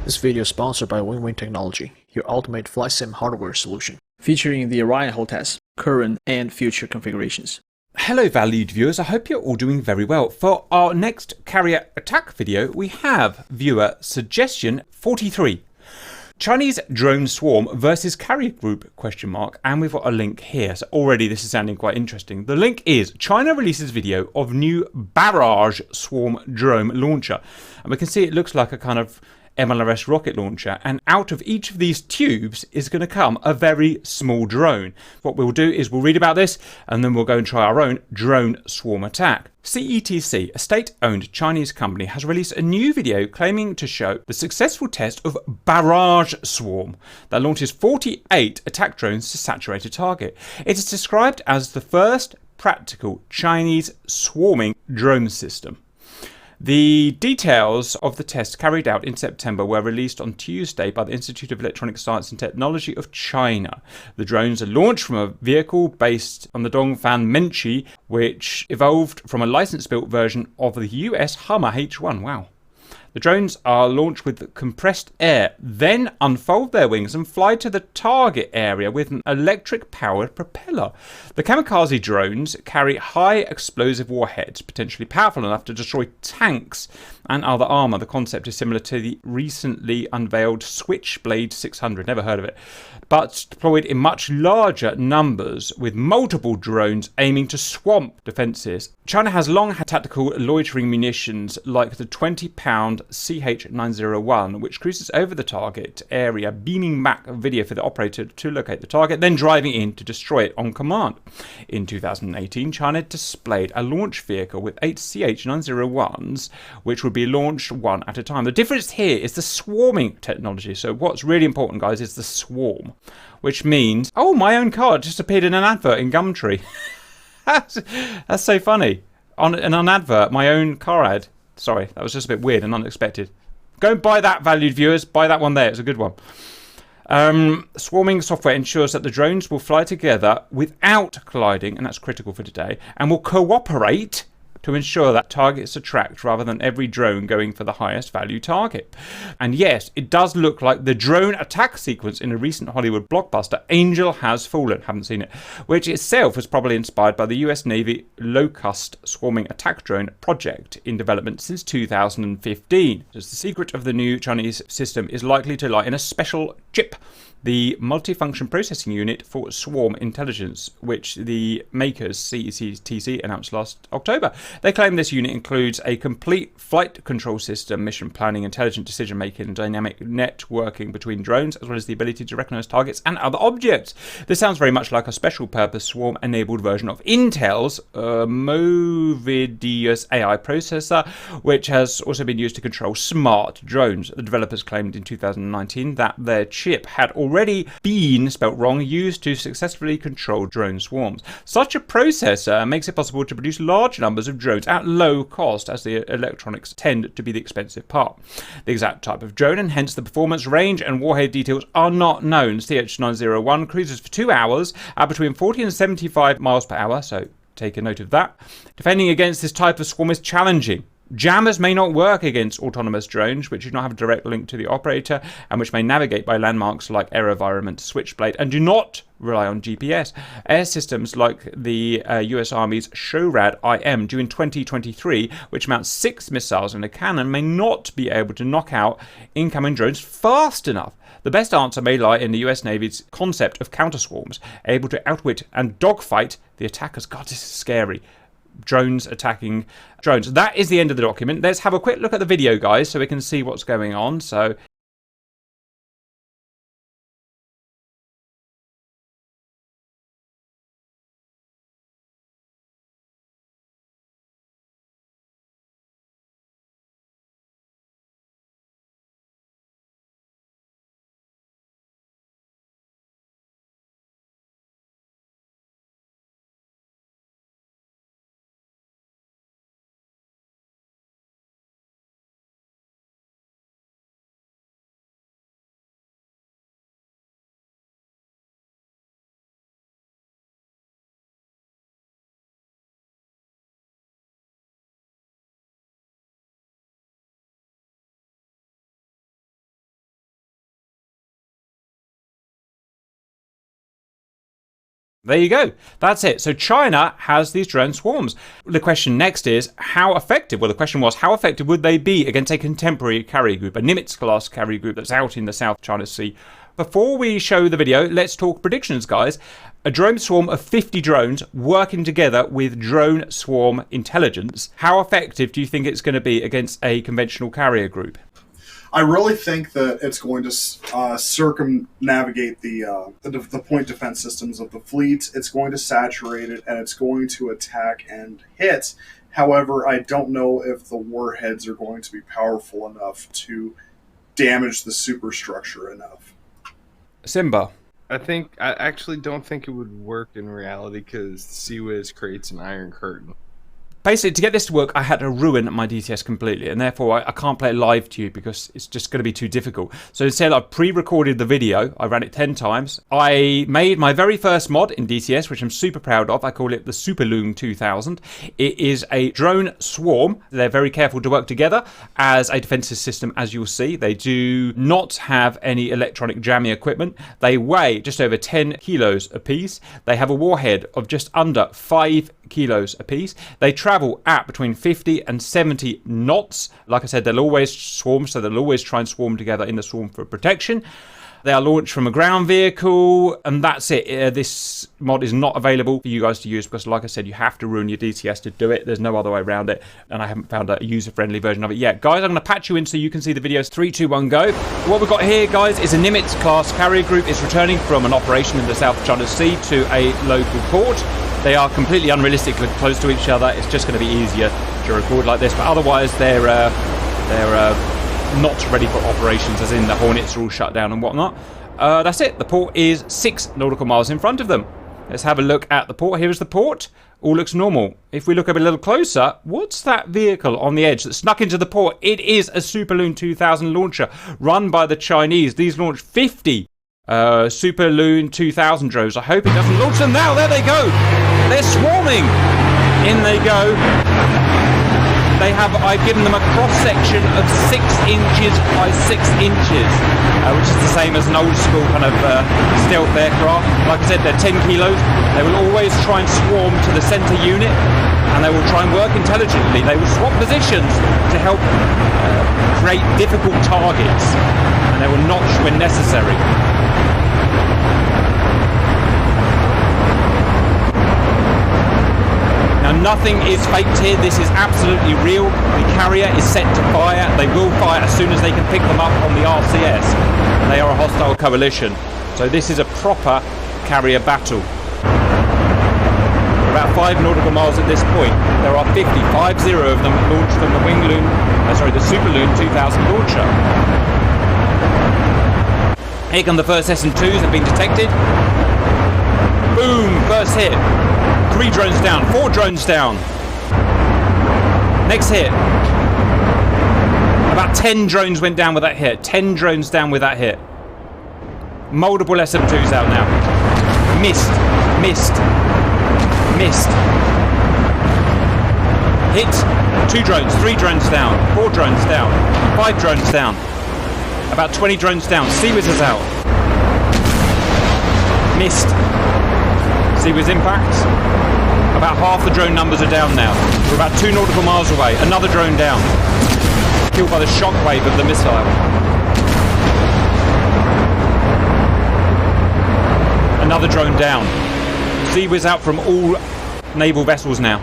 This video is sponsored by Win-Win Technology, your ultimate flight sim hardware solution, featuring the Orion hull test, current and future configurations. Hello valued viewers, I hope you're all doing very well. For our next carrier attack video, we have viewer suggestion 43. Chinese drone swarm versus carrier group ? And we've got a link here. So already this is sounding quite interesting. The link is China releases video of new Barrage swarm drone launcher. And we can see it looks like a kind of MLRS rocket launcher, and out of each of these tubes is going to come a very small drone. What we'll do is we'll read about this and then we'll go and try our own drone swarm attack. CETC, a state-owned Chinese company, has released a new video claiming to show the successful test of Barrage swarm that launches 48 attack drones to saturate a target. It is described as the first practical Chinese swarming drone system. The details of the test carried out in September were released on Tuesday by the Institute of Electronic Science and Technology of China. The drones are launched from a vehicle based on the Dongfan Menchi, which evolved from a license-built version of the US Hummer H1. Wow. The drones are launched with compressed air, then unfold their wings and fly to the target area with an electric-powered propeller. The kamikaze drones carry high explosive warheads, potentially powerful enough to destroy tanks and other armour. The concept is similar to the recently unveiled Switchblade 600, never heard of it, but deployed in much larger numbers with multiple drones aiming to swamp defences. China has long had tactical loitering munitions like the 20-pound CH-901, which cruises over the target area, beaming back a video for the operator to locate the target, then driving in to destroy it on command. In 2018, China displayed a launch vehicle with 8 CH-901s, which would be launched one at a time. The difference here is the swarming technology. So what's really important, guys, is the swarm, which means, oh, my own car just appeared in an advert in Gumtree. That's so funny. On an advert, my own car ad. Sorry, that was just a bit weird and unexpected. Go and buy that, valued viewers. Buy that one there. It's a good one. Swarming software ensures that the drones will fly together without colliding, and that's critical for today, and will cooperate to ensure that targets are tracked rather than every drone going for the highest value target. And yes, it does look like the drone attack sequence in a recent Hollywood blockbuster, Angel Has Fallen, haven't seen it, which itself was probably inspired by the US Navy Locust swarming attack drone project in development since 2015. The secret of the new Chinese system is likely to lie in a special chip, the multifunction processing unit for swarm intelligence, which the makers CETC announced last October. They claim this unit includes a complete flight control system, mission planning, intelligent decision making, and dynamic networking between drones, as well as the ability to recognize targets and other objects. This sounds very much like a special purpose swarm enabled version of Intel's Movidius AI processor, which has also been used to control smart drones. The developers claimed in 2019 that their chip had already been, spelt wrong, used to successfully control drone swarms. Such a processor makes it possible to produce large numbers of drones at low cost, as the electronics tend to be the expensive part. The exact type of drone and hence the performance, range and warhead details are not known. CH-901 cruises for 2 hours at between 40 and 75 miles per hour, so take a note of that. Defending against this type of swarm is challenging. Jammers may not work against autonomous drones, which do not have a direct link to the operator and which may navigate by landmarks like AeroVironment Switchblade and do not rely on GPS. Air systems like the US Army's SHORAD IM due in 2023, which mounts 6 missiles and a cannon, may not be able to knock out incoming drones fast enough. The best answer may lie in the US Navy's concept of counter-swarms, able to outwit and dogfight the attackers. God, this is scary. Drones attacking drones. That is the end of the document. Let's have a quick look at the video, guys, so we can see what's going on. So There you go. That's it. So China has these drone swarms. The question next is how effective? Well, the question was how effective would they be against a contemporary carrier group, a Nimitz-class carrier group that's out in the South China Sea? Before we show the video, let's talk predictions, guys. A drone swarm of 50 drones working together with drone swarm intelligence. How effective do you think it's going to be against a conventional carrier group? I really think that it's going to circumnavigate the point defense systems of the fleet. It's going to saturate it, and it's going to attack and hit. However, I don't know if the warheads are going to be powerful enough to damage the superstructure enough. Simba. I actually don't think it would work in reality because CWIS creates an iron curtain. Basically, to get this to work, I had to ruin my DCS completely, and therefore I can't play it live to you because it's just going to be too difficult. So instead, I pre-recorded the video. I ran it 10 times. I made my very first mod in DCS, which I'm super proud of. I call it the Superloon 2000. It is a drone swarm. They're very careful to work together as a defensive system, as you'll see. They do not have any electronic jamming equipment. They weigh just over 10 kilos apiece. They have a warhead of just under 5 kilos apiece. They travel at between 50 and 70 knots. Like I said, they'll always swarm, so they'll always try and swarm together in the swarm for protection. They are launched from a ground vehicle, and that's it. This mod is not available for you guys to use because, like I said, you have to ruin your DCS to do it. There's no other way around it, and I haven't found a user-friendly version of it yet. Guys, I'm going to patch you in so you can see the videos. 3, 2, 1, go. What we've got here, guys, is a Nimitz-class carrier group. It's returning from an operation in the South China Sea to a local port. They are completely unrealistically close to each other. It's just going to be easier to record like this, but otherwise they're not ready for operations, as in the Hornets are all shut down and whatnot. That's it. The port is 6 nautical miles in front of them. Let's have a look at the port. Here is the port. All looks normal. If we look a little closer, what's that vehicle on the edge that snuck into the port? It is a Superloon 2000 launcher run by the Chinese. These launched 50 Superloon 2000 drones. I hope it doesn't launch them now. There they go. They're swarming. In they go. I've given them a cross-section of 6 inches by 6 inches, which is the same as an old school kind of stealth aircraft. Like I said, they're 10 kilos. They will always try and swarm to the center unit, and they will try and work intelligently. They will swap positions to help create difficult targets, and they will notch when necessary. Nothing is faked here. This is absolutely real. The carrier is set to fire. They will fire as soon as they can pick them up on the RCS. They are a hostile coalition. So this is a proper carrier battle. About 5 nautical miles at this point. There are 50 of them launched from the Superloon 2000 launcher. Here come the first SM2s have been detected. Boom! First hit. 3 drones down, 4 drones down. Next hit. About 10 drones went down with that hit. 10 drones down with that hit. Multiple SM2s out now. Missed. Missed. Missed. Hit. 2 drones, 3 drones down, 4 drones down, 5 drones down. About 20 drones down. CWIS is out. Missed. CWIS impacts. About half the drone numbers are down now. We're about 2 nautical miles away. Another drone down. Killed by the shockwave of the missile. Another drone down. CWIS out from all naval vessels now.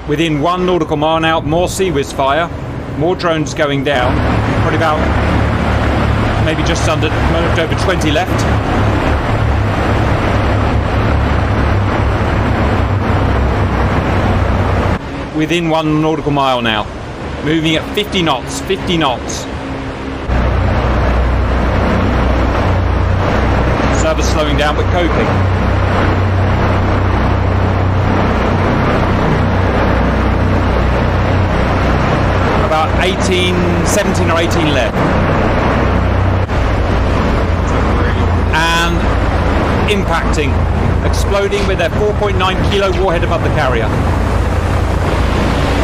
Within 1 nautical mile now, more CWIS fire, more drones going down, probably about maybe just under over 20 left. Within 1 nautical mile now, moving at 50 knots, 50 knots. Server's slowing down but coping. About 17 or 18 left. And impacting, exploding with their 4.9 kilo warhead above the carrier.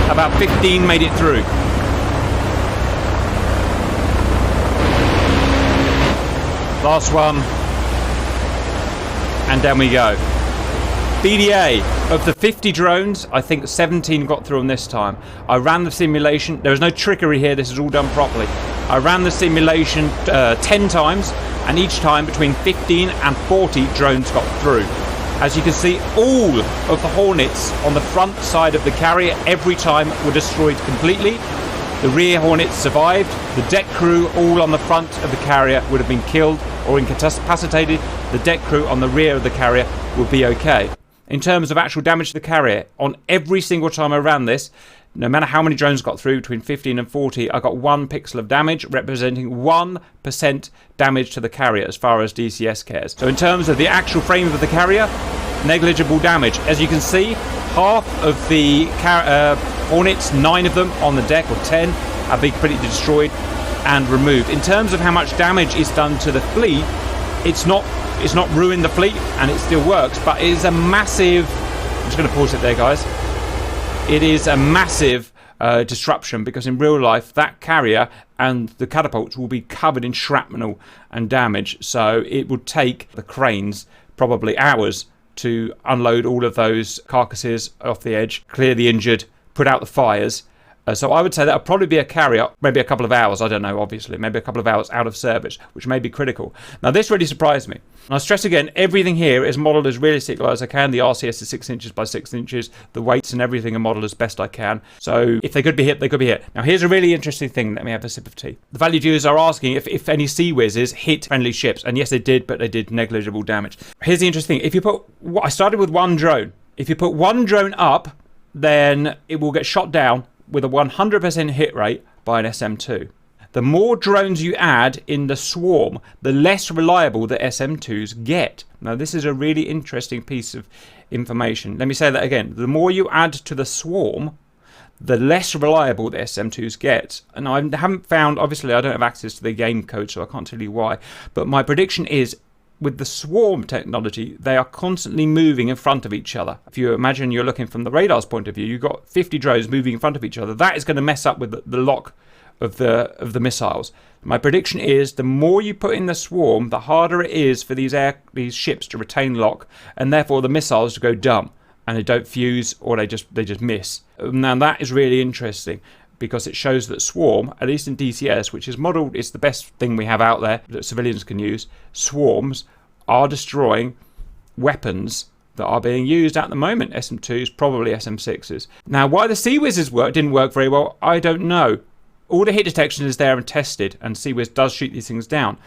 About 15 made it through. Last one. And down we go. BDA, of the 50 drones, I think 17 got through on this time. I ran the simulation. There was no trickery here. This is all done properly. I ran the simulation 10 times, and each time between 15 and 40 drones got through. As you can see, all of the Hornets on the front side of the carrier every time were destroyed completely. The rear Hornets survived. The deck crew all on the front of the carrier would have been killed or incapacitated. The deck crew on the rear of the carrier would be okay. In terms of actual damage to the carrier, on every single time I ran this, no matter how many drones got through, between 15 and 40, I got 1 pixel of damage, representing 1% damage to the carrier as far as DCS cares. So in terms of the actual frame of the carrier, negligible damage. As you can see, half of the Hornets, 9 of them on the deck, or 10, have been completely destroyed and removed. In terms of how much damage is done to the fleet, it's not ruined the fleet, and it still works, but it is a massive... I'm just going to pause it there, guys. It is a massive disruption, because in real life that carrier and the catapults will be covered in shrapnel and damage, so it would take the cranes probably hours to unload all of those carcasses off the edge, clear the injured, put out the fires. So I would say that would probably be a carrier, maybe a couple of hours, I don't know, obviously, maybe a couple of hours out of service, which may be critical. Now, this really surprised me. And I stress again, everything here is modelled as realistically as I can. The RCS is 6 inches by 6 inches. The weights and everything are modelled as best I can. So if they could be hit, they could be hit. Now, here's a really interesting thing. Let me have a sip of tea. The value viewers are asking if any Sea Whizzes hit friendly ships. And yes, they did, but they did negligible damage. Here's the interesting thing. If you put... I started with 1 drone. If you put 1 drone up, then it will get shot down with a 100% hit rate by an SM2. The more drones you add in the swarm, the less reliable the SM2s get. Now, this is a really interesting piece of information. Let me say that again. The more you add to the swarm, the less reliable the SM2s get. And I haven't found, obviously I don't have access to the game code, so I can't tell you why, but my prediction is, with the swarm technology, they are constantly moving in front of each other. If you imagine you're looking from the radar's point of view, you've got 50 drones moving in front of each other. That is going to mess up with the lock of the missiles. My prediction is the more you put in the swarm, the harder it is for these ships to retain lock, and therefore the missiles to go dumb and they don't fuse, or they just miss. Now that is really interesting, because it shows that swarm, at least in DCS, which is modelled, it's the best thing we have out there that civilians can use, swarms are destroying weapons that are being used at the moment. SM2s, probably SM6s. Now, why the Sea Whizzes didn't work very well, I don't know. All the hit detection is there and tested, and Sea Whiz does shoot these things down,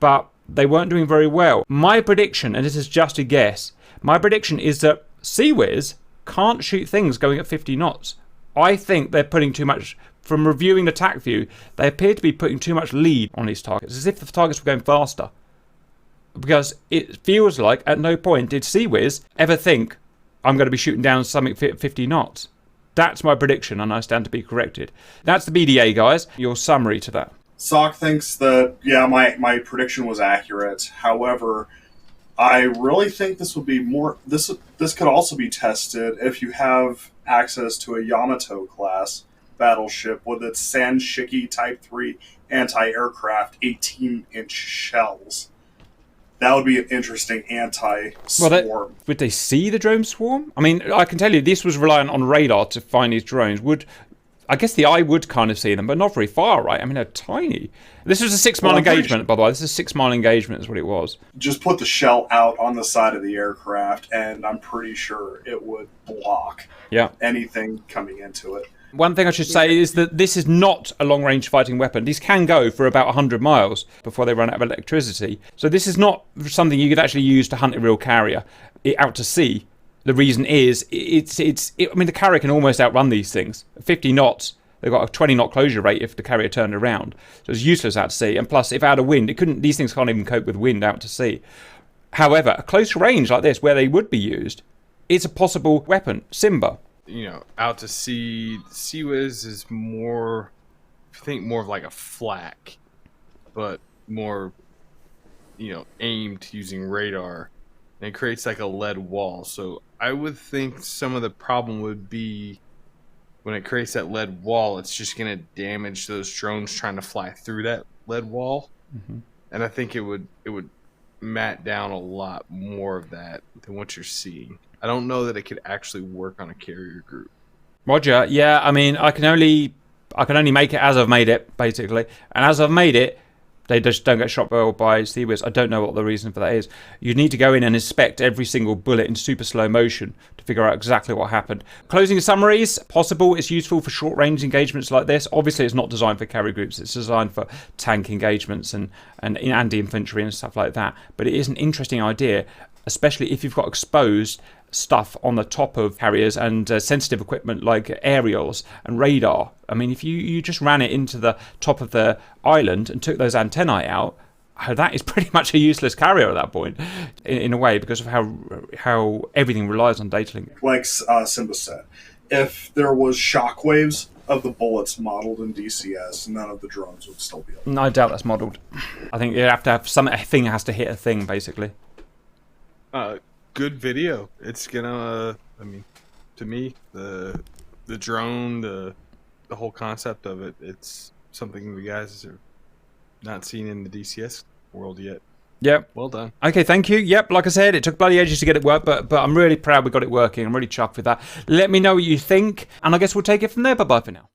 but they weren't doing very well. My prediction, and this is just a guess, my prediction is that Sea Whiz can't shoot things going at 50 knots. I think they're putting too much, from reviewing the TAC view, they appear to be putting too much lead on these targets, as if the targets were going faster. Because it feels like at no point did Sea Whiz ever think, I'm going to be shooting down something 50 knots. That's my prediction, and I stand to be corrected. That's the BDA, guys. Your summary to that. Sock thinks that, yeah, my prediction was accurate. However, I really think this would be more... This could also be tested if you have access to a Yamato class battleship with its Sanshiki Type 3 anti-aircraft 18-inch shells. That would be an interesting anti-swarm. Would they see the drone swarm? I mean, I can tell you this was reliant on radar to find these drones. I guess the eye would kind of see them, but not very far, right? I mean, they're tiny. This was a 6-mile engagement, by the way. This is a 6-mile engagement is what it was. Just put the shell out on the side of the aircraft, and I'm pretty sure it would block anything coming into it. One thing I should say is that this is not a long-range fighting weapon. These can go for about 100 miles before they run out of electricity. So this is not something you could actually use to hunt a real carrier out to sea. The reason is, I mean, the carrier can almost outrun these things. 50 knots, they've got a 20-knot closure rate if the carrier turned around. So it's useless out to sea. And plus, if out of wind, these things can't even cope with wind out to sea. However, a close range like this, where they would be used, it's a possible weapon. Simba. You know, out to sea, Sea Whiz is more, I think, more of like a flak, but more, aimed using radar. And it creates like a lead wall. So I would think some of the problem would be when it creates that lead wall, it's just going to damage those drones trying to fly through that lead wall. And I think it would mat down a lot more of that than what you're seeing. I don't know that it could actually work on a carrier group. Roger. Yeah, I mean, I can only make it as I've made it, basically. And as I've made it, they just don't get shot well by Seawiz. I don't know what the reason for that is. You need to go in and inspect every single bullet in super slow motion to figure out exactly what happened. Closing summaries, possible. It's useful for short-range engagements like this. Obviously, it's not designed for carrier groups. It's designed for tank engagements and anti-infantry and stuff like that. But it is an interesting idea, especially if you've got exposed stuff on the top of carriers and sensitive equipment like aerials and radar. I mean, if you just ran it into the top of the island and took those antennae out, that is pretty much a useless carrier at that point, in a way, because of how everything relies on data link. Like Simba said, if there was shockwaves of the bullets modeled in DCS, none of the drones would still be up. I doubt that's modelled. I think you have to have a thing has to hit a thing, basically. Good video. It's gonna. I mean, to me, the drone, the whole concept of it, it's something the guys are not seen in the DCS world yet. Yep. Well done. Okay, thank you. Yep, like I said, it took bloody ages to get it work, but I'm really proud we got it working. I'm really chuffed with that. Let me know what you think, and I guess we'll take it from there. Bye-bye for now.